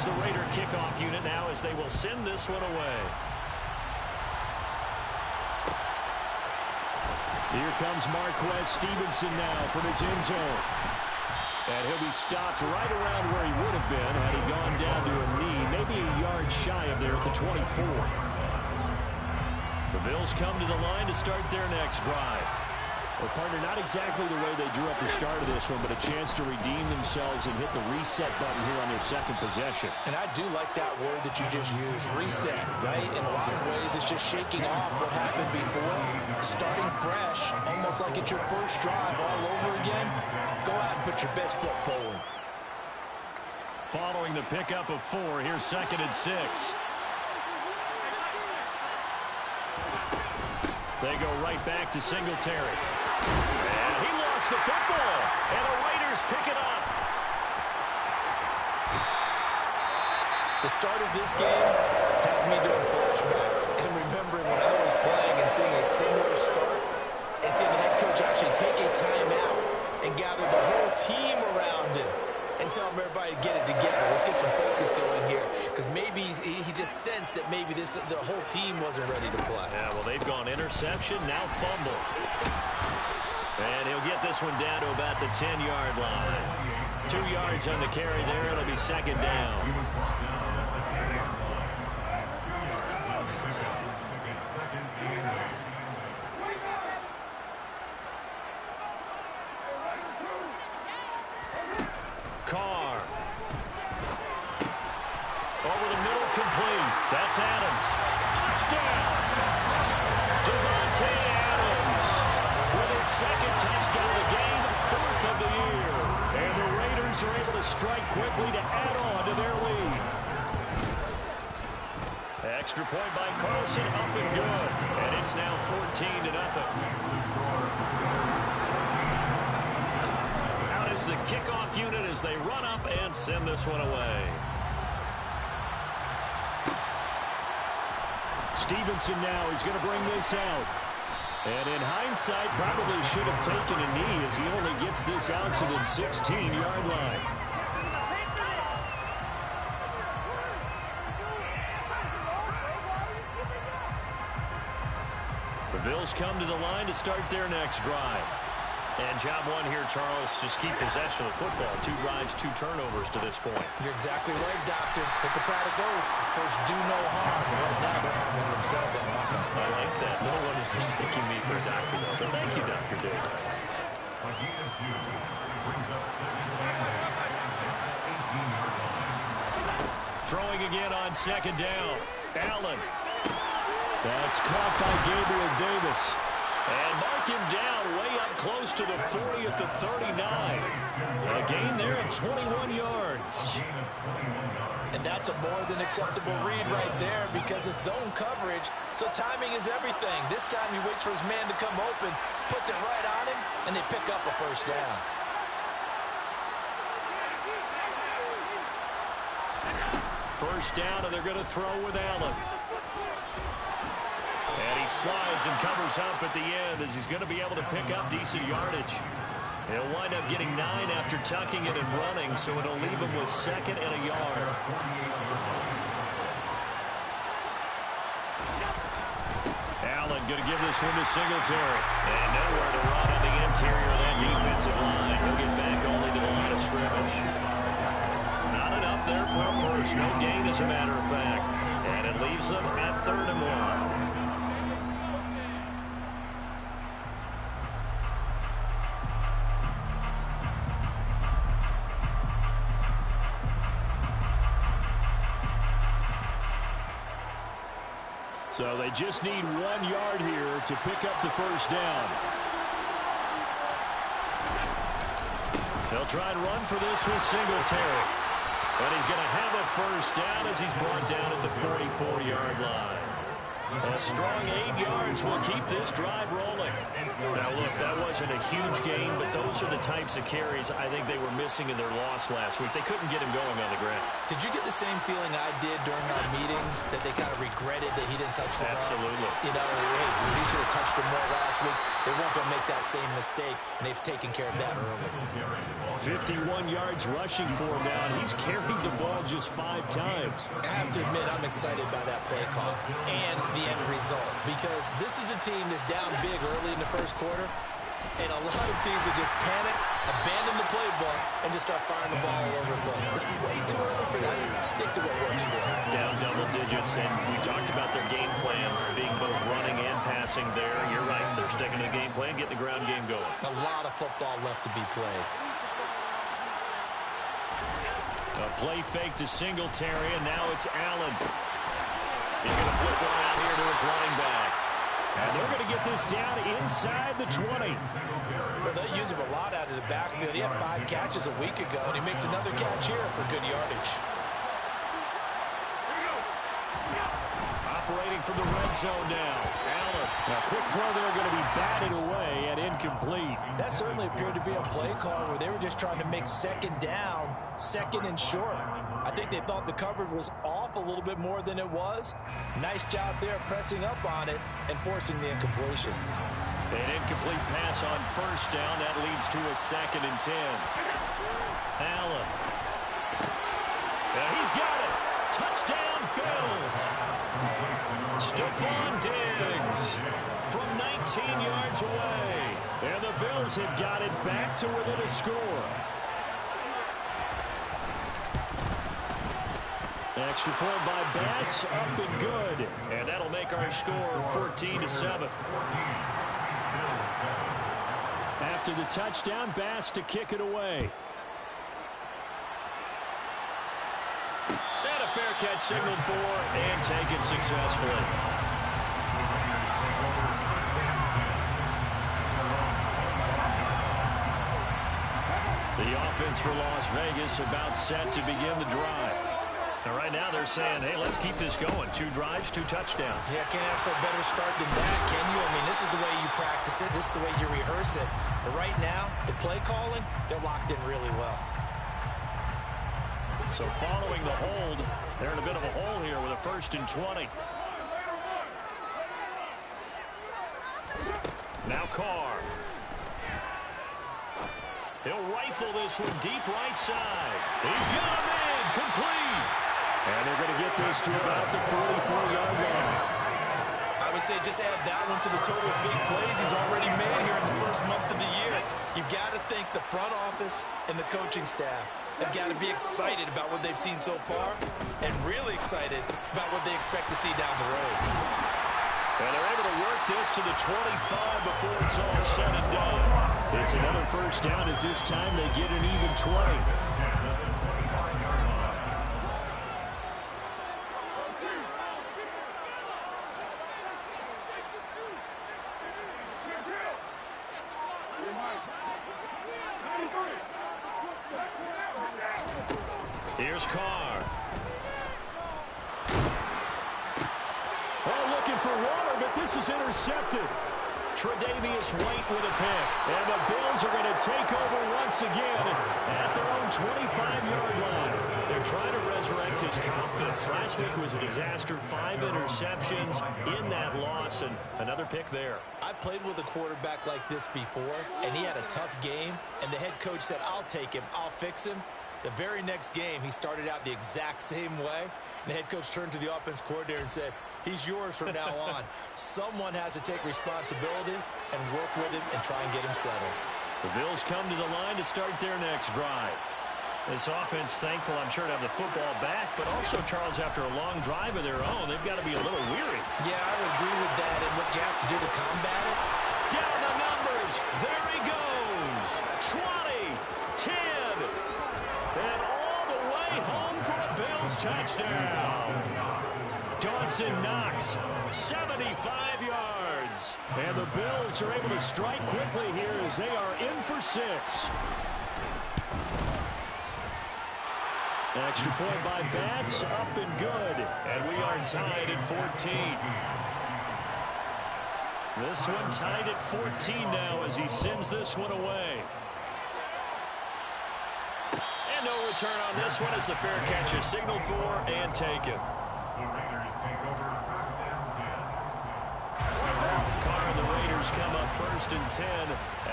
the Raider kickoff unit now as they will send this one away. Here comes Marquez Stevenson now from his end zone. And he'll be stopped right around where he would have been had he gone down to a knee, maybe a yard shy of there at the 24. The Bills come to the line to start their next drive. Well, partner, not exactly the way they drew up the start of this one, but a chance to redeem themselves and hit the reset button here on their second possession. And I do like that word that you just used, reset, right? In a lot of ways, it's just shaking off what happened before, starting fresh, almost like it's your first drive all over again. Go out and put your best foot forward. Following the pickup of 4, here's 2nd and 6. They go right back to Singletary. And he lost the football. And the Raiders pick it up. The start of this game has me doing flashbacks and remembering when I was playing and seeing a similar start and seeing the head coach actually take a timeout and gather the whole team around him and tell everybody to get it together. Let's get some focus going here, because maybe he just sensed that maybe the whole team wasn't ready to play. Yeah, well, they've gone interception, now fumble. And he'll get this one down to about the 10-yard line. 2 yards on the carry there. It'll be 2nd down. Carr. Over the middle, complete. That's Adams. Touchdown! Devontae Adams with his 2nd touchdown of the game, 4th of the year. And the Raiders are able to strike quickly to add on to their lead. Extra point by Carlson, up and good. And it's now 14-0. Out is the kickoff unit as they run up and send this one away. Stevenson now is going to bring this out. And in hindsight, probably should have taken a knee as he only gets this out to the 16-yard line. The Bills come to the line to start their next drive. And job one here, Charles, just keep possession of the football. 2 drives, 2 turnovers to this point. You're exactly right, Doctor. Hippocratic oath. First, do no harm. Now they're harming themselves on offense. I like that. No one is mistaking me for a doctor, though. But thank you, Dr. Davis. Throwing again on 2nd down. Allen. That's caught by Gabriel Davis. And mark him down way up close to the 40 at the 39. A gain there of 21 yards. And that's a more than acceptable read right there because it's zone coverage, so timing is everything. This time he waits for his man to come open, puts it right on him, and they pick up a 1st down. First down, and they're going to throw with Allen. And he slides and covers up at the end as he's going to be able to pick up decent yardage. He'll wind up getting 9 after tucking it and running, so it'll leave him with 2nd and a yard. Allen going to give this one to Singletary. And nowhere to run on the interior of that defensive line. He'll get back only to the line of scrimmage. Not enough there for a first. No gain, as a matter of fact. And it leaves them at 3rd and 1. So they just need 1 yard here to pick up the 1st down. They'll try and run for this with Singletary. And he's going to have a 1st down as he's brought down at the 44-yard line. A strong 8 yards will keep this drive rolling. Now, look, that wasn't a huge gain, but those are the types of carries I think they were missing in their loss last week. They couldn't get him going on the ground. Did you get the same feeling I did during our meetings, that they kind of regretted that he didn't touch the ball? Absolutely. You know, hey, he should have touched him more last week. They weren't going to make that same mistake, and they've taken care of that early. 51 yards rushing for him now. He's carried the ball just 5 times. I have to admit, I'm excited by that play call and the end result, because this is a team that's down big early in the first quarter, and a lot of teams will just panic, abandon the playbook, and just start firing the ball all over the place. It's way too early for that. Stick to what works for them. Down double digits, and we talked about their game plan being both running and passing there. You're right. They're sticking to the game plan, getting the ground game going. A lot of football left to be played. A play fake to Singletary, and now it's Allen. He's going to flip one out here to his running back. And they're going to get this down inside the 20. Well, they use him a lot out of the backfield. He had 5 catches a week ago, and he makes another catch here for good yardage. Operating from the red zone now. Allen. Now, quick throw there, going to be batted away and incomplete. That certainly appeared to be a play call where they were just trying to make second down, second and short. I think they thought the coverage was off a little bit more than it was. Nice job there pressing up on it and forcing the incompletion. An incomplete pass on first down. That leads to a 2nd and 10. Allen. Yeah, he's got it. Touchdown, Bills. Stephon Diggs from 19 yards away. And the Bills have got it back to within a score. Extra point by Bass, up and good. And that'll make our score 14-7. After the touchdown, Bass to kick it away. And a fair catch signaled for and taken successfully. The offense for Las Vegas about set to begin the drive. Now, right now they're saying, hey, let's keep this going. 2 drives, 2 touchdowns. Yeah, can't ask for a better start than that, can you? I mean, this is the way you practice it. This is the way you rehearse it. But right now, the play calling, they're locked in really well. So following the hold, they're in a bit of a hole here with a 1st and 20. Now Carr. He'll rifle this one deep right side. He's got him in, complete. And they're going to get this to about the 44-yard line. I would say just add that one to the total of big plays he's already made here in the first month of the year. You've got to think the front office and the coaching staff have got to be excited about what they've seen so far and really excited about what they expect to see down the road. And they're able to work this to the 25 before it's all said and done. It's another 1st down as this time they get an even 20. Here's Carr. Oh, looking for water, but this is intercepted. Tre'Davious White with a pick. And the Bills are going to take over once again at their own 25-yard line. They're trying to resurrect his confidence. Last week was a disaster. 5 interceptions in that loss, and another pick there. I played with a quarterback like this before, and he had a tough game, and the head coach said, I'll take him, I'll fix him. The very next game, he started out the exact same way. The head coach turned to the offense coordinator and said, he's yours from now on. Someone has to take responsibility and work with him and try and get him settled. The Bills come to the line to start their next drive. This offense, thankful, I'm sure, to have the football back, but also, Charles, after a long drive of their own, they've got to be a little weary. Yeah, I would agree with that. And what you have to do to combat it? Down the numbers. There he goes. 20, 10, and all the way home for a Bills touchdown. Dawson Knox, 75 yards. And the Bills are able to strike quickly here as they are in for 6. Extra point by Bass, up and good. And we are tied at 14. This one tied at 14 now as he sends this one away. And no return on this one as the fair catch is signaled for and taken. Carr and the Raiders come up 1st and 10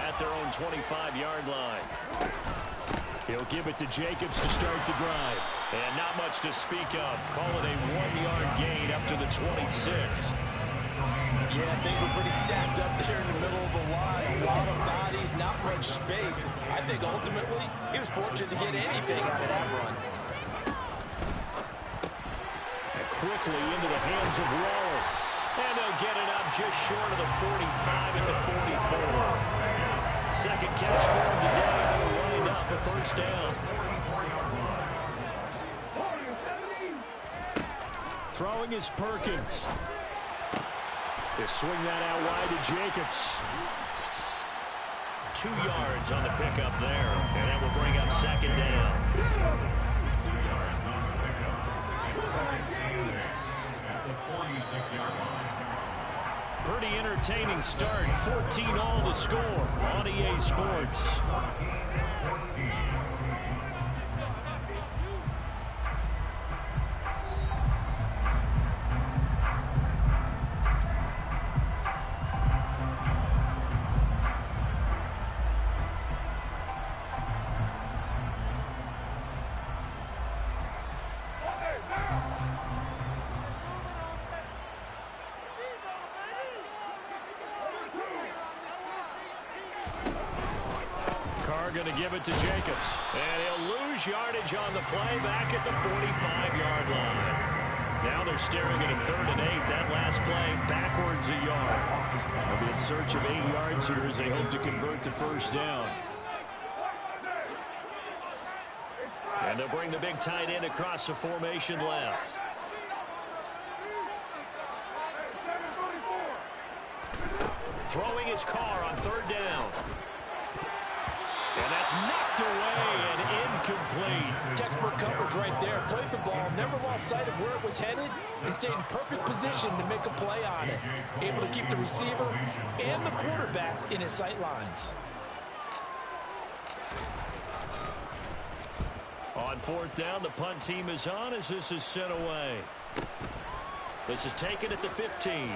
at their own 25-yard line. He'll give it to Jacobs to start the drive. And not much to speak of. Call it a 1-yard gain up to the 26. Yeah, things were pretty stacked up there in the middle of the line. A lot of bodies, not much space. I think ultimately he was fortunate to get anything out of that run. And quickly into the hands of Waller. And they'll get it up just short of the 45 at the 44. Second catch for him today. They'll wind up a 1st down. Throwing is Perkins. They swing that out wide to Jacobs. 2 yards on the pickup there. And that will bring up 2nd down. Pretty entertaining start. 14-all the score on EA Sports. Going to give it to Jacobs. And he'll lose yardage on the play back at the 45-yard line. Now they're staring at a 3rd and 8. That last play backwards a yard. They'll be in search of 8 yards here as they hope to convert the 1st down. And they'll bring the big tight end across the formation left. Throwing his Carr on 3rd down. And that's knocked away and incomplete. Textbook coverage right there. Played the ball, never lost sight of where it was headed, and stayed in perfect position to make a play on it. Able to keep the receiver and the quarterback in his sight lines. On 4th down, the punt team is on as this is sent away. This is taken at the 15.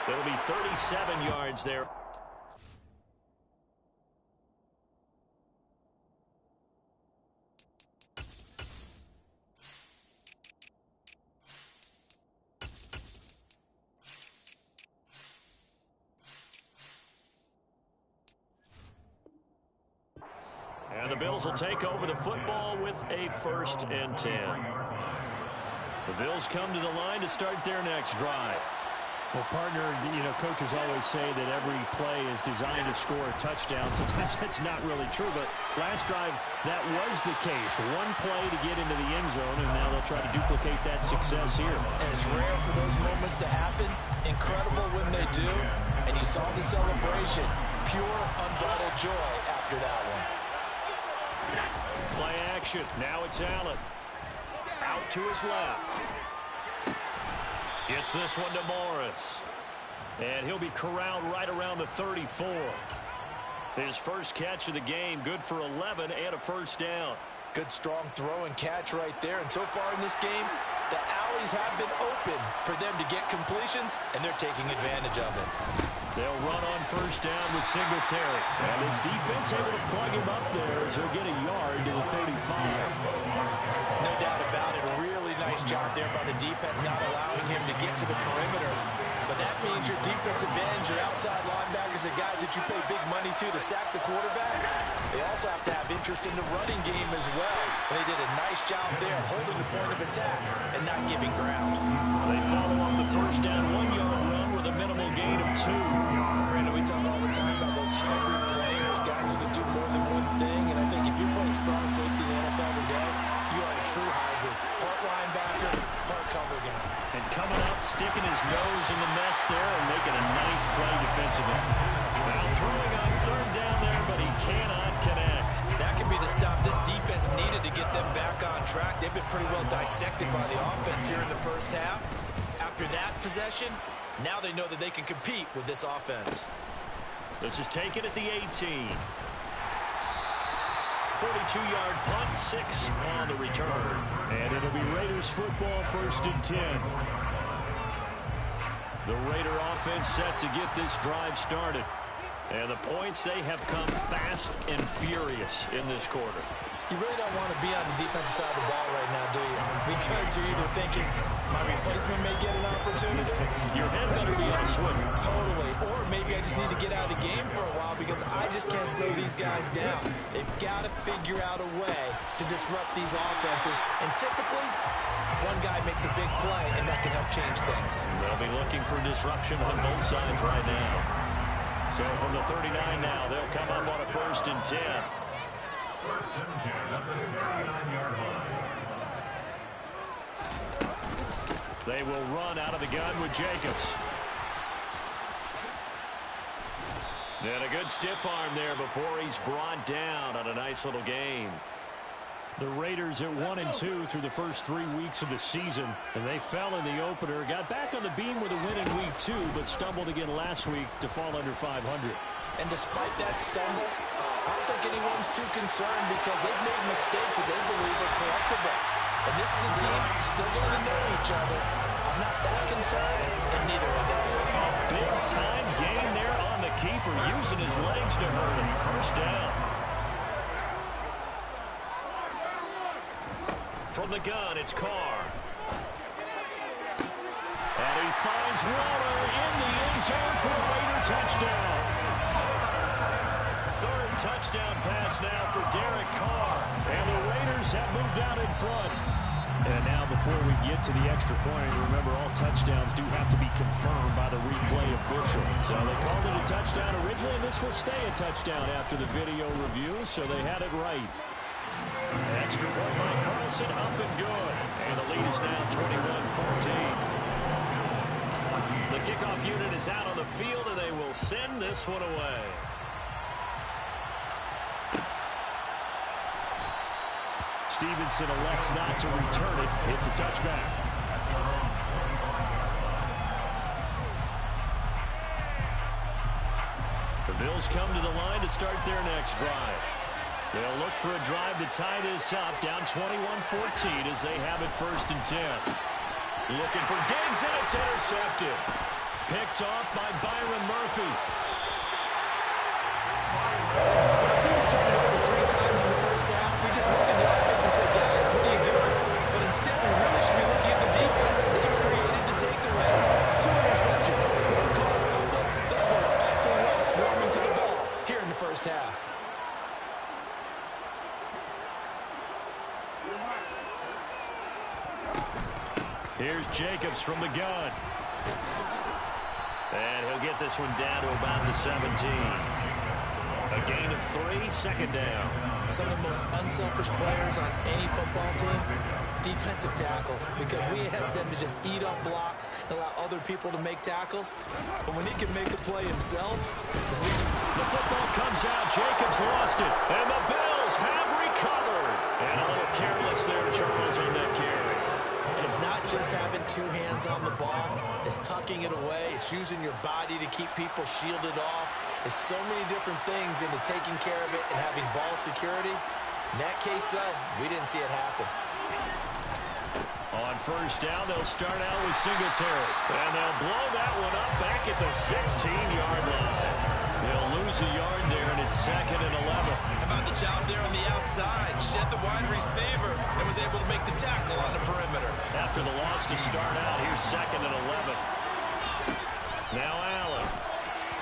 It'll be 37 yards there. And the Bills will take over the football with a 1st and 10. The Bills come to the line to start their next drive. Well, partner, coaches always say that every play is designed to score a touchdown. Sometimes that's not really true, but last drive, that was the case. One play to get into the end zone, and now they'll try to duplicate that success here. And it's rare for those moments to happen. Incredible when they do. And you saw the celebration. Pure, unbridled joy after that one. Play action. Now it's Allen. Out to his left. Gets this one to Morris. And he'll be corralled right around the 34. His first catch of the game, good for 11 and a 1st down. Good strong throw and catch right there. And so far in this game, the alleys have been open for them to get completions, and they're taking advantage of it. They'll run on 1st down with Singletary. And his defense able to plug him up there as he'll get a yard to the 35. No doubt about it. A really nice job there by the defense, not allowing him to get to the perimeter. But that means your defensive ends, your outside linebackers, the guys that you pay big money to sack the quarterback, they also have to have interest in the running game as well. They did a nice job there holding the point of attack and not giving ground. They follow up the 1st down 1-yard run with a minimal gain of 2. Brandon, we talk all the time about those hybrid players, guys who can do more than one thing. And I think if you're playing strong safety in the NFL today, you are a true hybrid. Part linebacker, part cover guy. And coming up, sticking his nose in the mess there and making a nice play defensively. Now throwing on 3rd down there, but he cannot connect. That could be the stop this defense needed to get them back on track. They've been pretty well dissected by the offense here in the 1st half. After that possession, Now they know that they can compete with this offense. This is taken at the 18. 42-yard punt, 6 on the return. And it'll be Raiders football, 1st and 10. The Raider offense set to get this drive started. And the points, they have come fast and furious in this quarter. You really don't want to be on the defensive side of the ball right now, do you? Because you're either thinking, my replacement may get an opportunity. Your head better be on a swivel. Totally. Or maybe I just need to get out of the game for a while because I just can't slow these guys down. They've got to figure out a way to disrupt these offenses. And typically, one guy makes a big play, and that can help change things. They'll be looking for disruption on both sides right now. So from the 39 now, they'll come up on a 1st and 10. 1st and 10 at the 39-yard line. They will run out of the gun with Jacobs. And a good stiff arm there before he's brought down on a nice little game. The Raiders at 1-2 through the first 3 weeks of the season, and they fell in the opener. Got back on the beam with a win in week 2, but stumbled again last week to fall under 500. And despite that stumble, I don't think anyone's too concerned because they've made mistakes that they believe are correctable. And this is a team still getting to know each other. I'm not that concerned, and neither are they. A big-time gain there on the keeper, using his legs to hurt him. 1st down. From the gun, it's Carr. And he finds Waller in the end zone for a Raider touchdown. 3rd touchdown pass now for Derek Carr. And the Raiders have moved out in front. And now before we get to the extra point, remember all touchdowns do have to be confirmed by the replay official. So they called it a touchdown originally, and this will stay a touchdown after the video review, so they had it right. Extra point by Carlson, up and good. And the lead is now 21-14. The kickoff unit is out on the field, and they will send this one away. Stevenson elects not to return it. It's a touchback. The Bills come to the line to start their next drive. They'll look for a drive to tie this up, down 21-14 as they have it 1st and 10. Looking for Diggs, and it's intercepted. Picked off by Byron Murphy. When a team's turned it over 3 times in the 1st half, we just look at the offense and say, guys, what are you doing? But instead, we really should be looking at the defense. They've created the takeaways. 2 interceptions, 1 caused fumble. They put awfully well swarming to the ball here in the 1st half. Here's Jacobs from the gun. And he'll get this one down to about the 17. A gain of 3, 2nd down. Some of the most unselfish players on any football team, defensive tackles, because we ask them to just eat up blocks and allow other people to make tackles. But when he can make a play himself, the football comes out. Jacobs lost it. And the Bills have recovered. And a little careless there, Charles, on that carry. And it's not just having 2 hands on the ball. It's tucking it away. It's using your body to keep people shielded off. It's so many different things into taking care of it and having ball security. In that case, though, we didn't see it happen. On 1st down, they'll start out with Singletary. And they'll blow that one up back at the 16-yard line. They'll lose a yard there, and it's 2nd and 11. How about the job there on the outside? Shed the wide receiver and was able to make the tackle on the perimeter. After the loss to start out, here's 2nd and 11. Now Allen.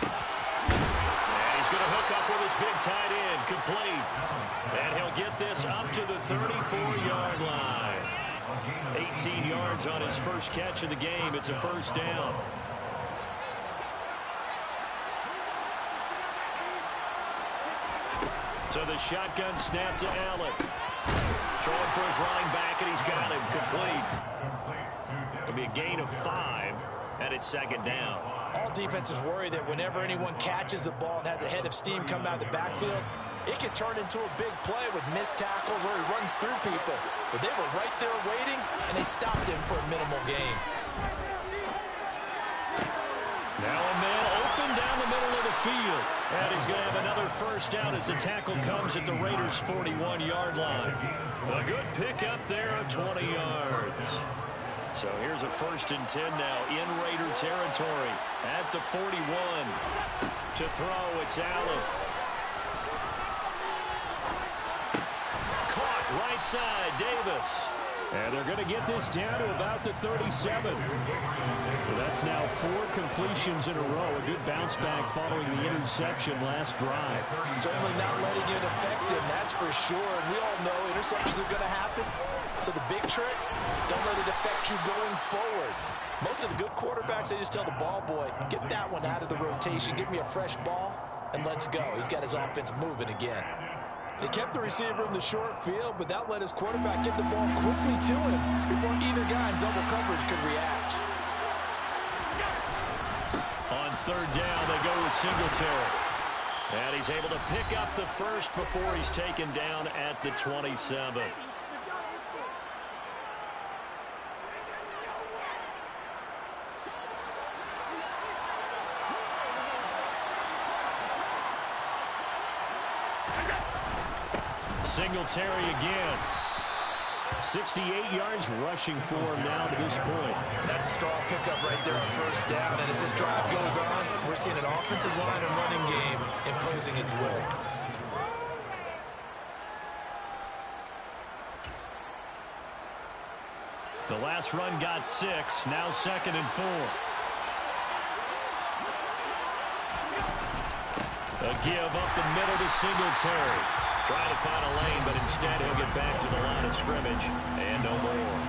And he's going to hook up with his big tight end, complete. And he'll get this up to the 34-yard line. 18 yards on his first catch of the game. It's a 1st down. So the shotgun snap to Allen. Throwing for his running back, and he's got him complete. It'll be a gain of 5, and it's 2nd down. All defenses worry that whenever anyone catches the ball and has a head of steam come out of the backfield, it can turn into a big play with missed tackles or he runs through people. But they were right there waiting, and they stopped him for a minimal gain. Now a man open down the middle of the field. And he's going to have another first down as the tackle comes at the Raiders' 41-yard line. A good pickup there of 20 yards. So here's a 1st and 10 now in Raider territory at the 41. To throw, it's Allen. Caught right side, Davis. And they're going to get this down to about the 37. Well, that's now 4 completions in a row. A good bounce back following the interception last drive. Certainly not letting it affect him, that's for sure. And we all know interceptions are going to happen. So the big trick, don't let it affect you going forward. Most of the good quarterbacks, they just tell the ball boy, get that one out of the rotation, give me a fresh ball, and let's go. He's got his offense moving again. They kept the receiver in the short field, but that let his quarterback get the ball quickly to him before either guy in double coverage could react. On 3rd down, they go with Singletary. And he's able to pick up the first before he's taken down at the 27. Singletary again. 68 yards rushing for him now to this point. That's a strong pickup right there on 1st down. And as this drive goes on, we're seeing an offensive line and running game imposing its will. The last run got 6. Now 2nd and 4. A give up the middle to Singletary. Trying to find a lane, but instead he'll get back to the line of scrimmage. And no more.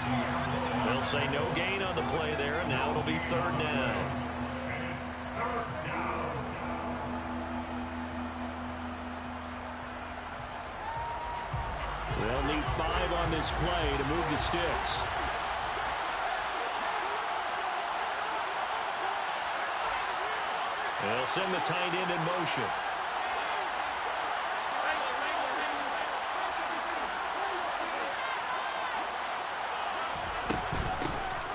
They'll say no gain on the play there, and now it'll be 3rd down. They'll need 5 on this play to move the sticks. They'll send the tight end in motion.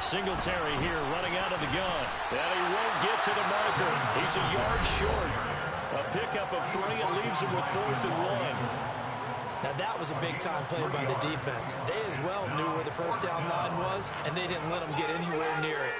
Singletary here running out of the gun. And he won't get to the marker. He's a yard short. A pickup of 3 and leaves him with 4th and 1. Now that was a big-time play by the defense. They as well knew where the 1st down line was, and they didn't let them get anywhere near it.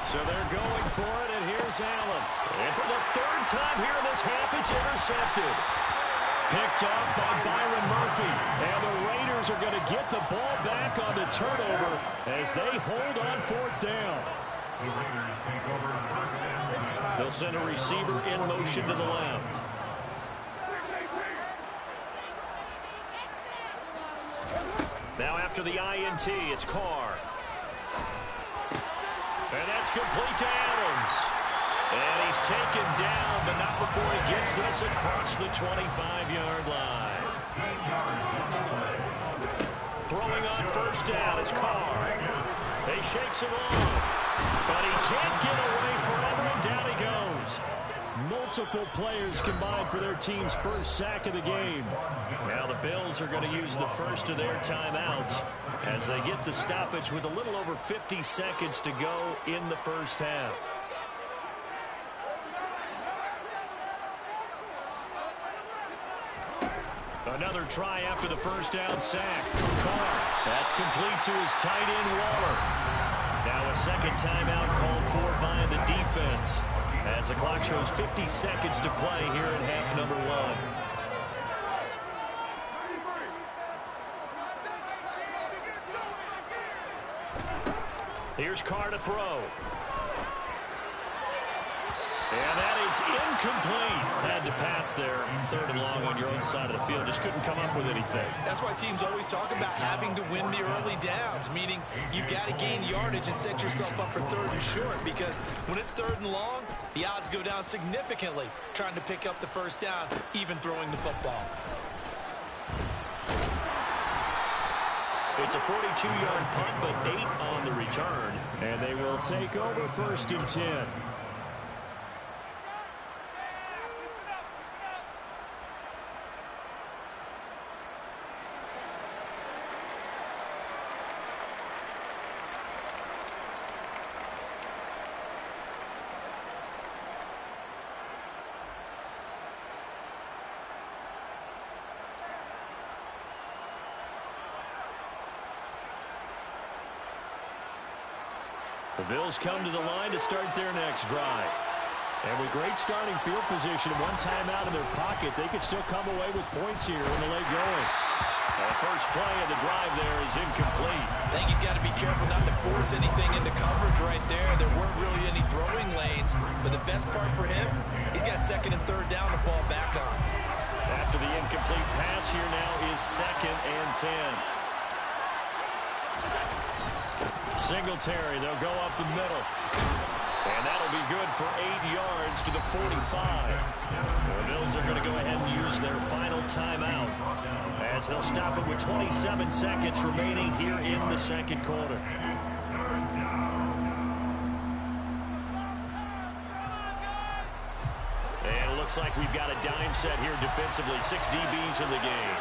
So they're going for it, and here's Allen. And for the 3rd time here in this half, it's intercepted. Picked off by Byron Murphy. And the Raiders are going to get the ball back on the turnover as they hold on 4th down. The Raiders take over 1st and 10. They'll send a receiver in motion to the left. Now after the INT, it's Carr. And that's complete to Adams. And he's taken down, but not before he gets this across the 25-yard line. Throwing on 1st down is Carr. He shakes him off, but he can't get away forever, and down he goes. Multiple players combined for their team's 1st sack of the game. Now the Bills are going to use the first of their timeouts as they get the stoppage with a little over 50 seconds to go in the 1st half. Another try after the 1st down sack. Carr. That's complete to his tight end, Waller. Now a 2nd timeout called for by the defense as the clock shows 50 seconds to play here in half number 1. Here's Carr to throw. And that is incomplete. Had to pass there. 3rd and long on your own side of the field. Just couldn't come up with anything. That's why teams always talk about having to win the early downs, meaning you've got to gain yardage and set yourself up for 3rd and short, because when it's 3rd and long, the odds go down significantly trying to pick up the 1st down, even throwing the football. It's a 42-yard punt, but 8 on the return. And they will take over 1st and 10. The Bills come to the line to start their next drive. And with great starting field position, one timeout in their pocket, they could still come away with points here in the late going. The first play of the drive there is incomplete. I think he's got to be careful not to force anything into coverage right there. There weren't really any throwing lanes. But the best part for him, he's got 2nd and 3rd down to fall back on. After the incomplete pass, here now is 2nd and 10. Singletary, they'll go up the middle. And that'll be good for 8 yards to the 45. The Bills are going to go ahead and use their final timeout as they'll stop it with 27 seconds remaining here in the 2nd quarter. And it looks like we've got a dime set here defensively. 6 DBs in the game.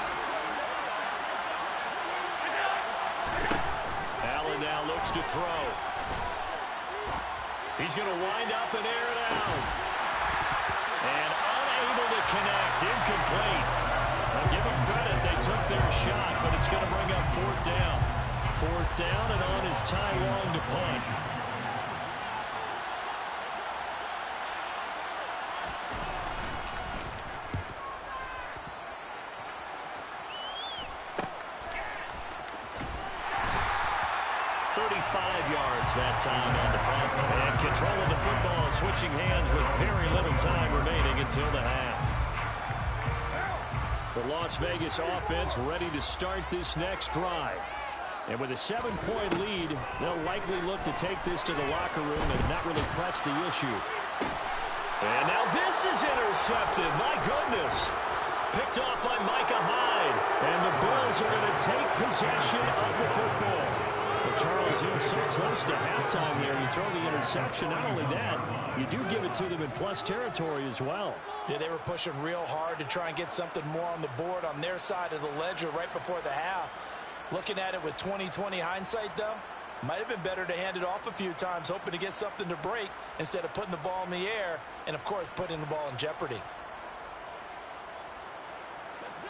Now looks to throw. He's going to wind up and air it out. And unable to connect. Incomplete. I'll give them credit. They took their shot, but it's going to bring up 4th down. 4th down, and on is Ty Long to punt. That time on the punt. And control of the football, switching hands with very little time remaining until the half. The Las Vegas offense ready to start this next drive. And with a 7-point lead, they'll likely look to take this to the locker room and not really press the issue. And now this is intercepted. My goodness. Picked off by Micah Hyde. And the Bills are going to take possession of the football. Well, Charles, you're so close to halftime there. You throw the interception. Not only that, you do give it to them in plus territory as well. Yeah, they were pushing real hard to try and get something more on the board on their side of the ledger right before the half. Looking at it with 20/20 hindsight, though, might have been better to hand it off a few times, hoping to get something to break instead of putting the ball in the air and, of course, putting the ball in jeopardy.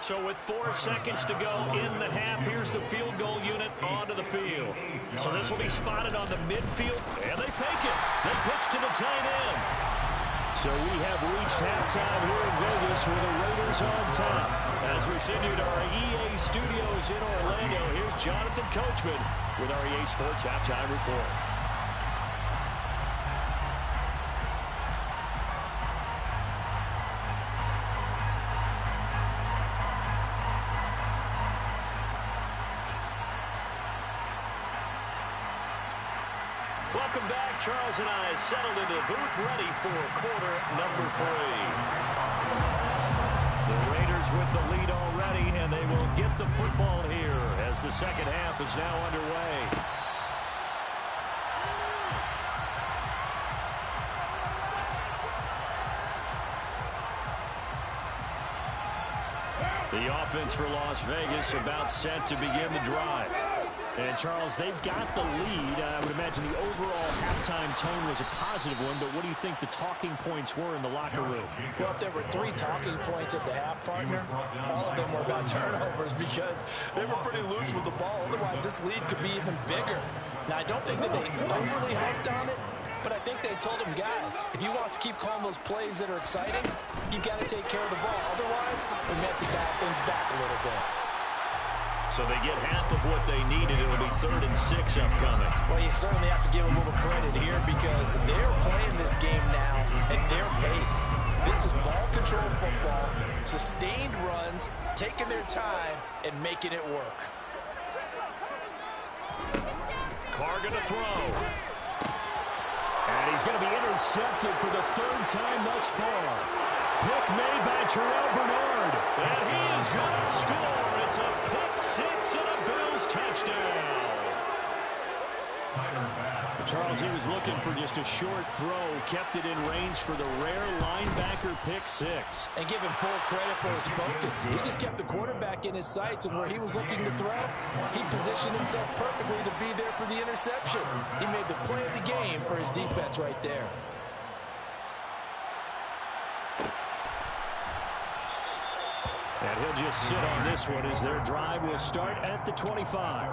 So with 4 seconds to go in the half, here's the field goal unit onto the field. So this will be spotted on the midfield, and they fake it. They pitch to the tight end. So we have reached halftime here in Vegas with the Raiders on top. As we send you to our EA studios in Orlando, here's Jonathan Coachman with our EA Sports Halftime Report. Welcome back. Charles and I settled into the booth, ready for quarter number 3. The Raiders with the lead already, and they will get the football here as the second half is now underway. The offense for Las Vegas about set to begin the drive. And, Charles, they've got the lead. I would imagine the overall halftime tone was a positive one, but what do you think the talking points were in the locker room? Well, if there were 3 talking points at the half, partner, all of them were about turnovers because they were pretty loose with the ball. Otherwise, this lead could be even bigger. Now, I don't think that they overly harped on it, but I think they told them, guys, if you want to keep calling those plays that are exciting, you've got to take care of the ball. Otherwise, we may have to back things back a little bit. So they get half of what they needed. It'll be 3rd and 6 upcoming. Well, you certainly have to give them a little credit here because they're playing this game now at their pace. This is ball control football, sustained runs, taking their time, and making it work. Carr going to throw. And he's going to be intercepted for the 3rd time thus far. Pick made by Terrell Bernard. And he is going to score. It's a pick six and a Bills touchdown. Charles, he was looking for just a short throw, kept it in range for the rare linebacker pick six. And give him full credit for his focus. He just kept the quarterback in his sights, and where he was looking to throw, he positioned himself perfectly to be there for the interception. He made the play of the game for his defense right there. And he'll just sit on this one as their drive will start at the 25.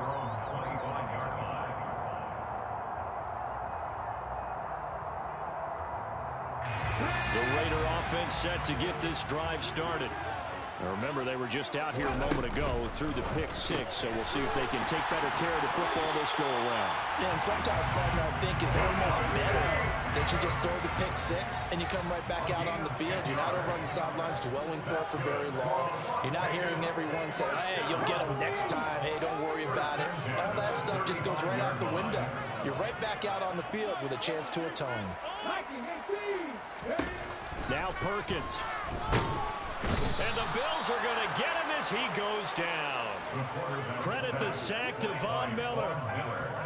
The Raider offense set to get this drive started. Now remember, they were just out here a moment ago through the pick six, so we'll see if they can take better care of the football this go around. Yeah, and sometimes, partner, I think it's almost better that you just throw the pick six and you come right back out on the field. You're not over on the sidelines dwelling for very long. You're not hearing everyone say, hey, you'll get them next time. Hey, don't worry about it. All that stuff just goes right out the window. You're right back out on the field with a chance to atone. Now Perkins. And the Bills are going to get him as he goes down. Credit the sack to Von Miller.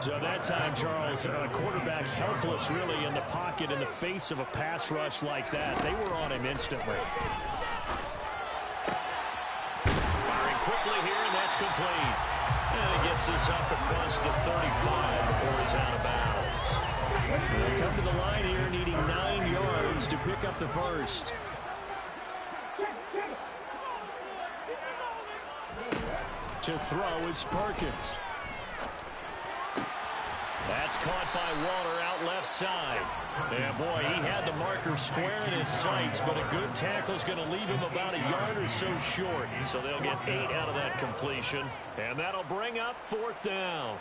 So that time, Charles, a quarterback helpless really in the pocket in the face of a pass rush like that. They were on him instantly. Firing quickly here, and that's complete. And he gets this up across the 35 before he's out of bounds. They'll come to the line here needing 9 yards to pick up the first. To throw is Perkins. That's caught by Waller out left side. And boy, he had the marker square in his sights, but a good tackle is going to leave him about a yard or so short. So they'll get 8 out of that completion, and that'll bring up 4th down.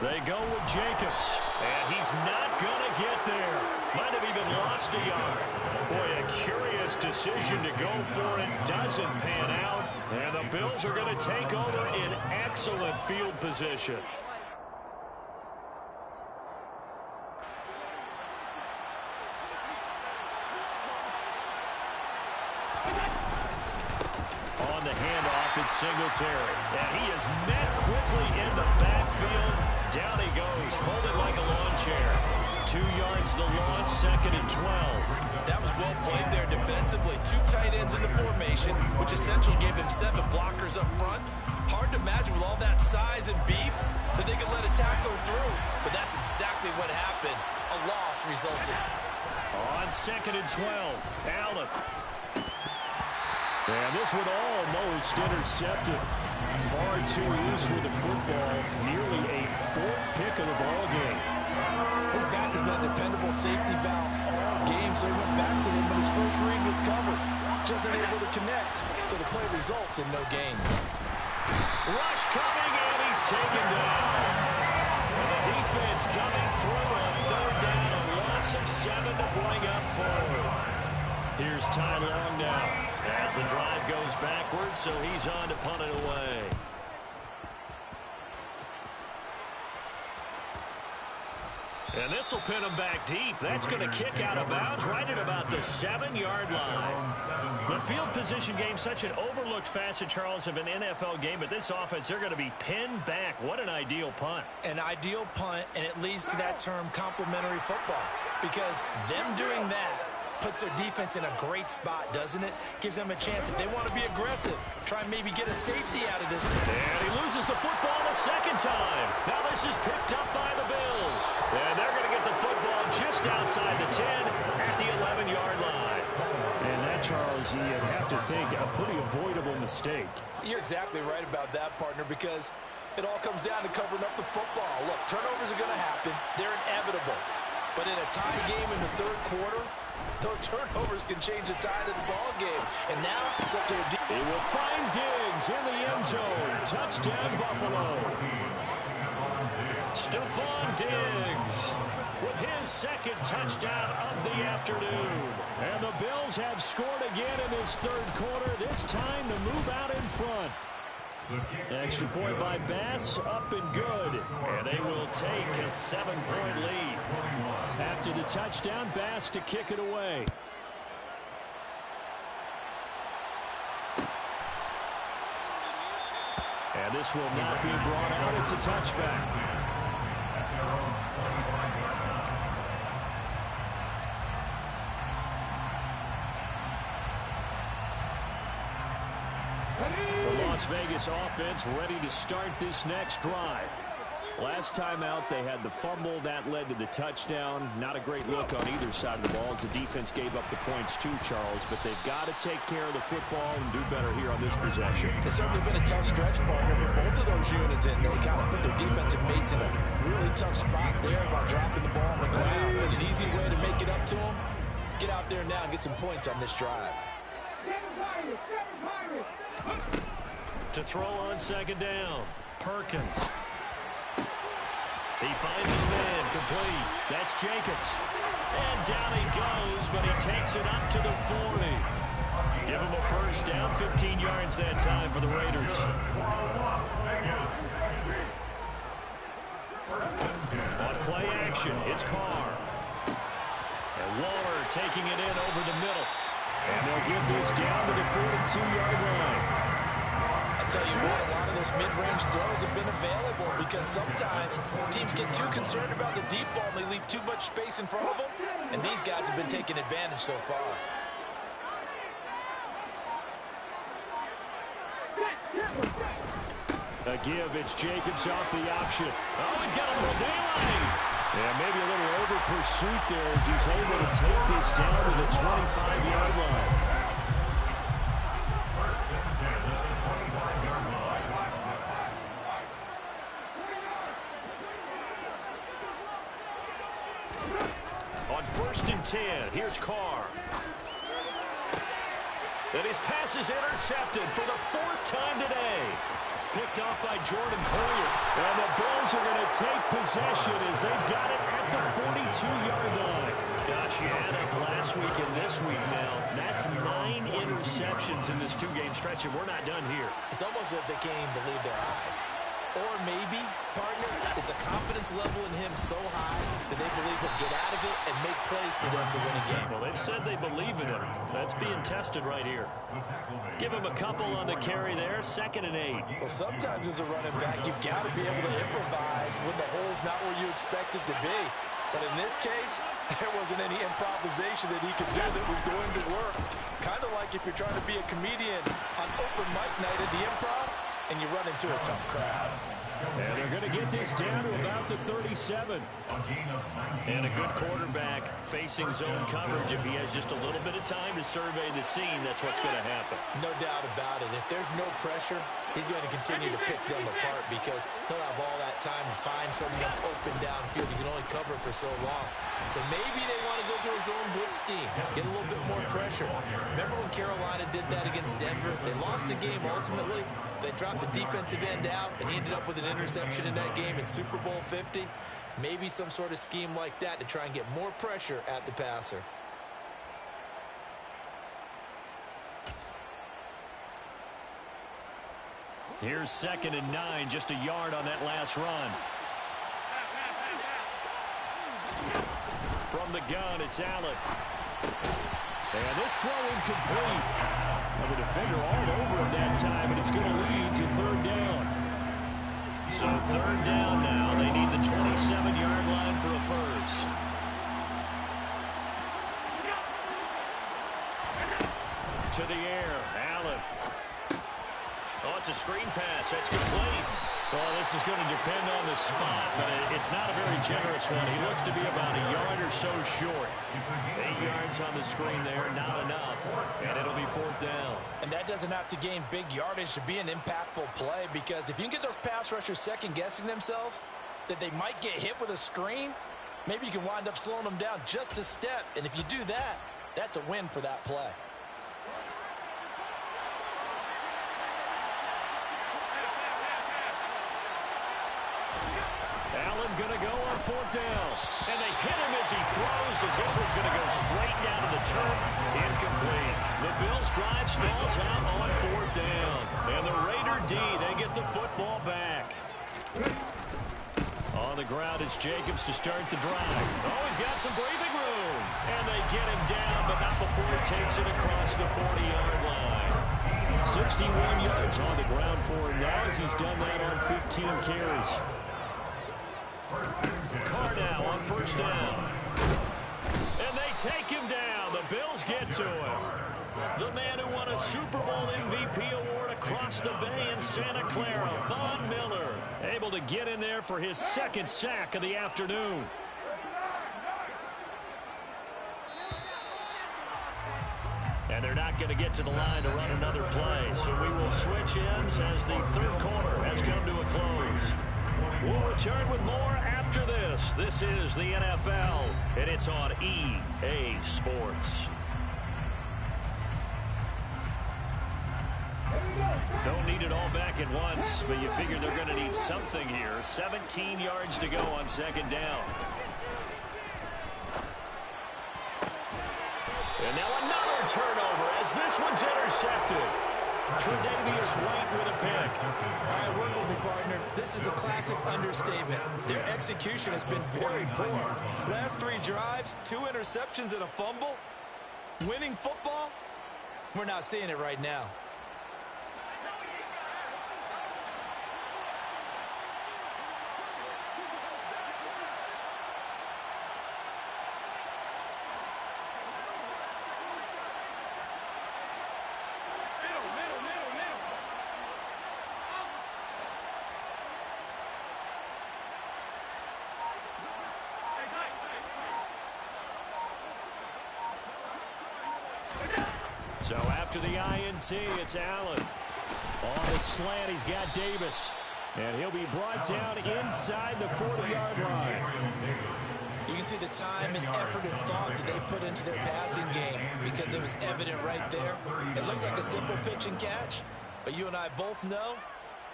They go with Jacobs, and he's not going to get there. Might have even lost a yard. Boy, a curious decision to go for it. Doesn't pan out, and the Bills are going to take over in excellent field position. On the handoff, it's Singletary, and he is met quickly in the backfield. Down he goes, folded like a lawn chair. 2 yards the loss, 2nd and 12. That was well played there defensively. 2 tight ends in the formation, which essentially gave him 7 blockers up front. Hard to imagine with all that size and beef that they could let a tackler through. But that's exactly what happened. A loss resulted. On 2nd and 12, Allen. And this one almost intercepted. Far too loose with the football. Nearly a 4th pick of the ball game. His back has been a dependable safety valve all game, so he went back to him, but his first read was covered. Just unable to connect, so the play results in no gain. Rush coming, and he's taken down. And the defense coming through on 3rd down. A loss of 7 to bring up 4. Here's Ty Long now as the drive goes backwards, so he's on to punt it away. And this will pin him back deep. That's going to kick out of bounds right at about the 7-yard line. The field position game, such an overlooked facet, Charles, of an NFL game. But this offense, they're going to be pinned back. What an ideal punt. An ideal punt, and it leads to that term complementary football. Because them doing that puts their defense in a great spot, doesn't it? Gives them a chance, if they want to be aggressive, try and maybe get a safety out of this. And he loses the football a 2nd time. Now this is picked up by the Bills. And they're going to get the football just outside the 10 at the 11-yard line. And that, Charles, you'd have to think a pretty avoidable mistake. You're exactly right about that, partner, because it all comes down to covering up the football. Look, turnovers are going to happen. They're inevitable. But in a tie game in the 3rd quarter, those turnovers can change the tide of the ball game. And now it's up to a deep. He will find Diggs in the end zone. Touchdown, Buffalo. Stephon Diggs with his second touchdown of the afternoon. And the Bills have scored again in this third quarter, this time to move out in front. Extra point by Bass, up and good. And they will take a 7-point lead. After the touchdown, Bass to kick it away. And this will not be brought out. It's a touchback. The Las Vegas offense ready to start this next drive. Last time out, they had the fumble. That led to the touchdown. Not a great look on either side of the ball as the defense gave up the points too, Charles. But they've got to take care of the football and do better here on this possession. It's certainly been a tough stretch, partner, but both of those units in, they kind of put their defensive mates in a really tough spot there by dropping the ball on the ground. And an easy way to make it up to them, get out there now and get some points on this drive. To throw on second down, Perkins. He finds his man, complete. That's Jacobs. And down he goes, but he takes it up to the 40. Give him a first down, 15 yards that time for the Raiders. On play action, it's Carr. And Waller taking it in over the middle. And they'll get this down to the 42-yard line. I tell you what, a lot of those mid-range throws have been available because sometimes teams get too concerned about the deep ball and they leave too much space in front of them, and these guys have been taking advantage so far. A give, it's Jacobs off the option. Oh, he's got a little daylight. Yeah, maybe a little over pursuit there as he's able to take this down to the 25-yard line. On 1st and 10, here's Carr. And his pass is intercepted for the 4th time today. Picked off by Jordan Poyer. And the Bills are going to take possession as they've got it at the 42-yard line. Gosh, you add up last week and this week now. That's 9 interceptions in this two-game stretch, and we're not done here. It's almost as if they can't even believe their eyes. Or maybe, partner, is the confidence level in him so high that they believe he'll get out of it and make plays for them to win a game. Well, they've said they believe in him. That's being tested right here. Give him a couple on the carry there, 2nd and 8. Well, sometimes as a running back, you've got to be able to improvise when the hole's not where you expect it to be. But in this case, there wasn't any improvisation that he could do that was going to work. Kind of like if you're trying to be a comedian on open mic night at the Improv, and you run into a tough crowd. And they're going to get this down to about the 37. And a good quarterback facing zone coverage. If he has just a little bit of time to survey the scene, that's what's going to happen. No doubt about it. If there's no pressure, he's going to continue to pick them apart because he'll have all that time to find someone open downfield. You can only cover for so long. So maybe they want to go to a zone blitz scheme, get a little bit more pressure. Remember when Carolina did that against Denver? They lost the game ultimately. They dropped the defensive end out, and he ended up with an interception in that game in Super Bowl 50. Maybe some sort of scheme like that to try and get more pressure at the passer. Here's 2nd and 9, just a yard on that last run. From the gun, it's Allen. And this throw incomplete. The defender all over him that time, and it's going to lead to 3rd down. So 3rd down now. They need the 27-yard line for a first. To the air, Allen. Oh, it's a screen pass. That's complete. Well, this is going to depend on the spot, but it's not a very generous one. He looks to be about a yard or so short. 8 yards on the screen there, not enough, and it'll be 4th down. And that doesn't have to gain big yardage to be an impactful play because if you can get those pass rushers second-guessing themselves that they might get hit with a screen, maybe you can wind up slowing them down just a step. And if you do that, that's a win for that play. Allen going to go on 4th down. And they hit him as as he throws, as this one's going to go straight down to the turf. Incomplete. The Bills' drive stalls out on 4th down. And the Raider D, they get the football back. On the ground, it's Jacobs to start the drive. Oh, he's got some breathing room. And they get him down, but not before he takes it across the 40-yard line. 61 yards on the ground for him now as he's done that on 15 carries. Carr now on 1st down. And they take him down. The Bills get to him. The man who won a Super Bowl MVP award across the bay in Santa Clara, Von Miller, able to get in there for his 2nd sack of the afternoon. And they're not going to get to the line to run another play, so we will switch ends as the 3rd quarter has come to a close. We'll return with more after this. This is the NFL, and it's on EA Sports. Don't need it all back at once, but you figure they're going to need something here. 17 yards to go on 2nd down. And now another turnover as this one's intercepted. Tre'Davious White with a pick. All right, work with me, partner. This is a classic understatement. Their execution has been very poor. Last 3 drives, 2 interceptions and a fumble. Winning football? We're not seeing it right now. So after the INT, it's Allen. On the slant, he's got Davis. And he'll be brought down inside the 40-yard line. You can see the time and effort and thought that they put into their passing game because it was evident right there. It looks like a simple pitch and catch, but you and I both know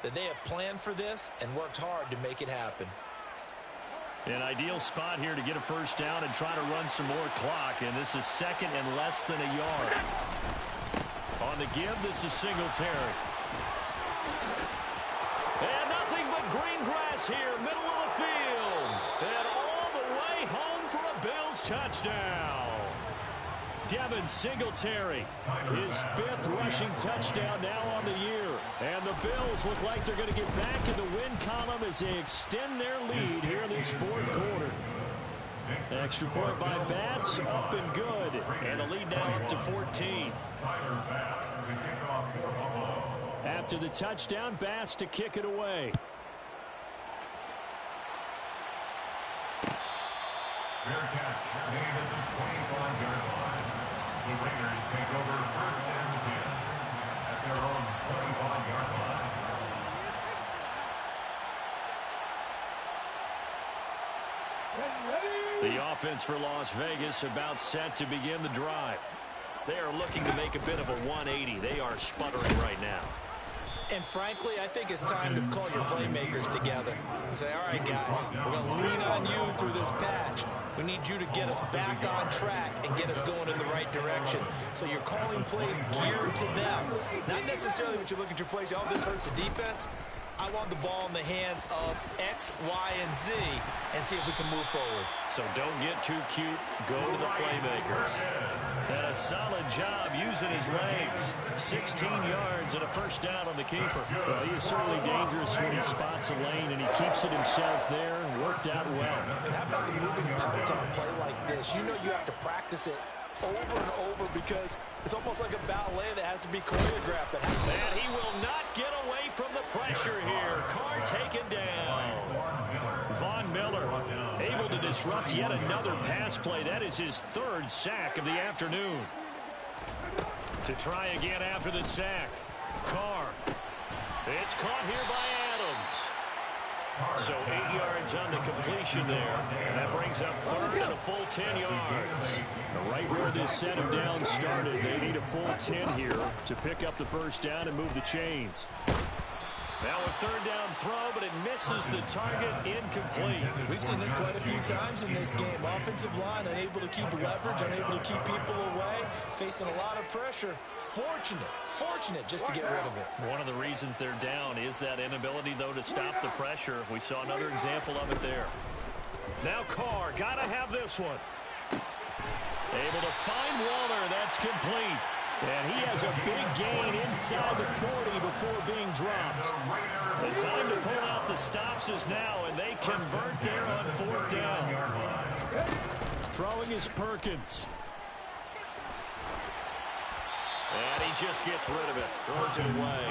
that they have planned for this and worked hard to make it happen. An ideal spot here to get a 1st down and try to run some more clock, and this is 2nd and less than a yard. On the give, this is Singletary. And nothing but green grass here, middle of the field. And all the way home for a Bills touchdown. Devin Singletary, his 5th rushing touchdown now on the year. And the Bills look like they're going to get back in the win column as they extend their lead here in this 4th quarter. Extra point by Bass, up and good. And the lead now up to 14. After the touchdown, Bass to kick it away. Fair catch. Made at the 25-yard line. The Raiders take over 1st and 10 at their own 25-yard line. The offense for Las Vegas about set to begin the drive. They are looking to make a bit of a 180. They are sputtering right now. And frankly, I think it's time to call your playmakers together and say, all right, guys, we're going to lean on you through this patch. We need you to get us back on track and get us going in the right direction. So you're calling plays geared to them. Not necessarily when you look at your plays, oh, this hurts the defense. I want the ball in the hands of X, Y, and Z and see if we can move forward. So don't get too cute. Go to the playmakers. And a solid job using his legs. 16 yards and a 1st down on the keeper. Well, he is certainly dangerous when he spots a lane, and he keeps it himself there. Worked out well. And how about the moving parts on a play like this? You know you have to practice it over and over because it's almost like a ballet that has to be choreographed. And he will not get away from the pressure here. Carr taken down. Von Miller able to disrupt yet another pass play. That is his 3rd sack of the afternoon. To try again after the sack. Carr. It's caught here by Adams. So 8 yards on the completion there. And that brings up 3rd and a full 10 yards. Right where this set of downs started, they need a full 10 here to pick up the 1st down and move the chains. Now a third down throw, but it misses the target, incomplete. We've seen this quite a few times in this game. Offensive line unable to keep leverage, unable to keep people away, facing a lot of pressure. Fortunate just to get rid of it. One of the reasons they're down is that inability, though, to stop the pressure. We saw another example of it there. Now Carr, got to have this one. Able to find Waller. That's complete. And he has a big gain inside the 40 before being dropped. The time to pull out the stops is now, and they convert there on fourth down. Throwing is Perkins. And he just gets rid of it. Throws it away.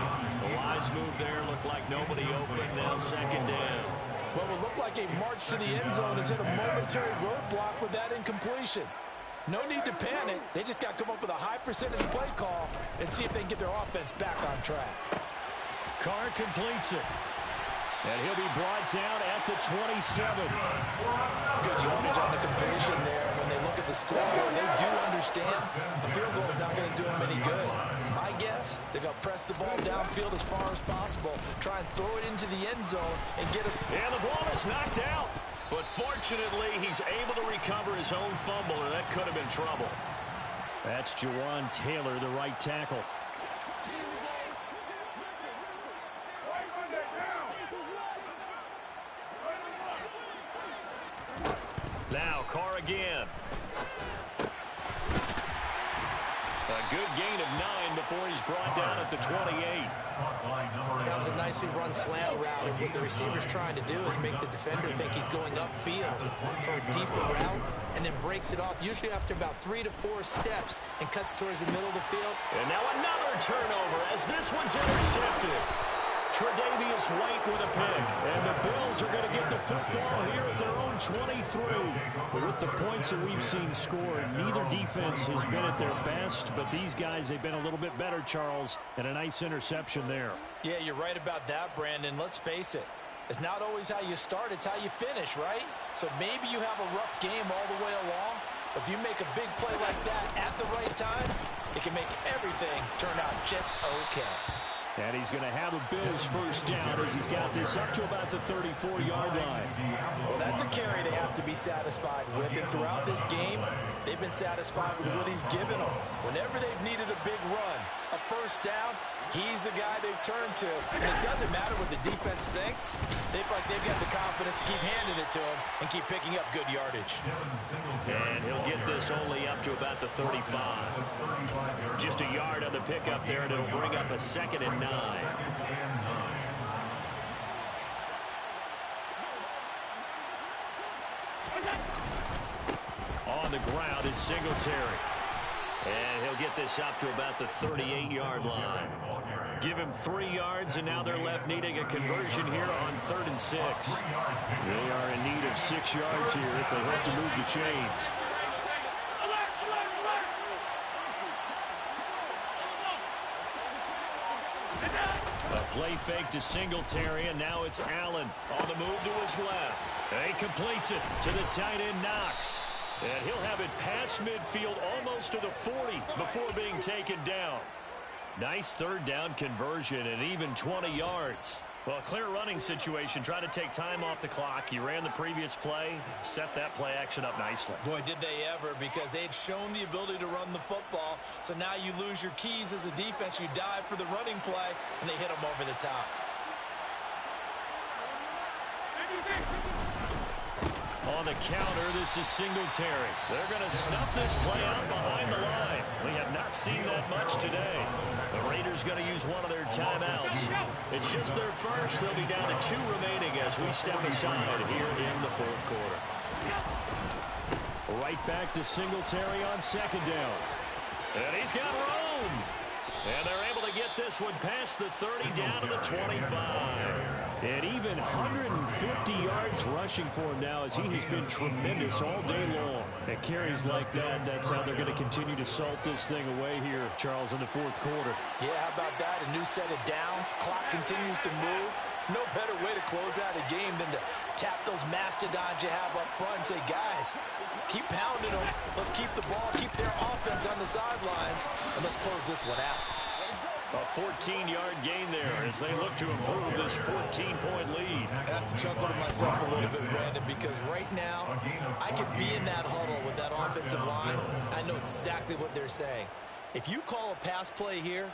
The wise move there. Looked like nobody open. Now second down. What would look like a march to the end zone is hit a momentary roadblock with that incompletion. No need to panic. They just got to come up with a high percentage play call and see if they can get their offense back on track. Carr completes it. And he'll be brought down at the 27. Good yardage on the completion there. When they look at the scoreboard, they do understand the field goal is not going to do them any good. My guess, they're going to press the ball downfield as far as possible, try and throw it into the end zone and get us. And the ball is knocked out. But fortunately, he's able to recover his own fumble, or that could have been trouble. That's Jawan Taylor, the right tackle. Now Carr again. A good gain of 9 before he's brought down at the 28. That was a nicely run slant route, and what the receiver's trying to do is make the defender think he's going upfield for a deeper route, and then breaks it off, usually after about 3 to 4 steps, and cuts towards the middle of the field. And now another turnover as this one's intercepted. Tre'Davious White with a pick. And the Bills are going to get the football here at their own 23. But with the points that we've seen scored, neither defense has been at their best. But these guys, they've been a little bit better, Charles. And a nice interception there. Yeah, you're right about that, Brandon. Let's face it. It's not always how you start, it's how you finish, right? So maybe you have a rough game all the way along. But if you make a big play like that at the right time, it can make everything turn out just okay. And he's going to have a Bills first down as he's got this up to about the 34-yard line. Well, that's a carry they have to be satisfied with. And throughout this game, they've been satisfied with what he's given them. Whenever they've needed a big run, a first down, he's the guy they've turned to. And it doesn't matter what the defense thinks. They feel like they've got the confidence to keep handing it to him and keep picking up good yardage. And he'll get this only up to about the 35. Just a yard on the pickup there, and it'll bring up a 2nd and 9. On the ground is Singletary. And he'll get this up to about the 38-yard line. Give him 3 yards, and now they're left needing a conversion here on 3rd and 6. They are in need of 6 yards here if they hope to move the chains. A play fake to Singletary, and now it's Allen on the move to his left. He completes it to the tight end, Knox. And he'll have it past midfield almost to the 40 before being taken down. Nice 3rd down conversion and even 20 yards. Well, a clear running situation, trying to take time off the clock. He ran the previous play, set that play action up nicely. Boy, did they ever, because they had shown the ability to run the football. So now you lose your keys as a defense. You dive for the running play, and they hit them over the top. On the counter, this is Singletary. They're going to snuff this play out behind the line. We have not seen that much today. The Raiders going to use one of their timeouts. It's just their first. They'll be down to 2 remaining as we step aside here in the 4th quarter. Right back to Singletary on 2nd down. And he's got room. And they're able to get this one past the 30 down to the 25. And even 150 yards rushing for him now as he has been tremendous all day long. At carries like that, that's how they're going to continue to salt this thing away here, Charles, in the 4th quarter. Yeah, how about that? A new set of downs. Clock continues to move. No better way to close out a game than to tap those mastodons you have up front and say, guys, keep pounding them. Let's keep the ball, keep their offense on the sidelines, and let's close this one out. A 14-yard gain there as they look to improve this 14-point lead. I have to chuckle to myself a little bit, Brandon, because right now I could be in that huddle with that offensive line. I know exactly what they're saying. If you call a pass play here,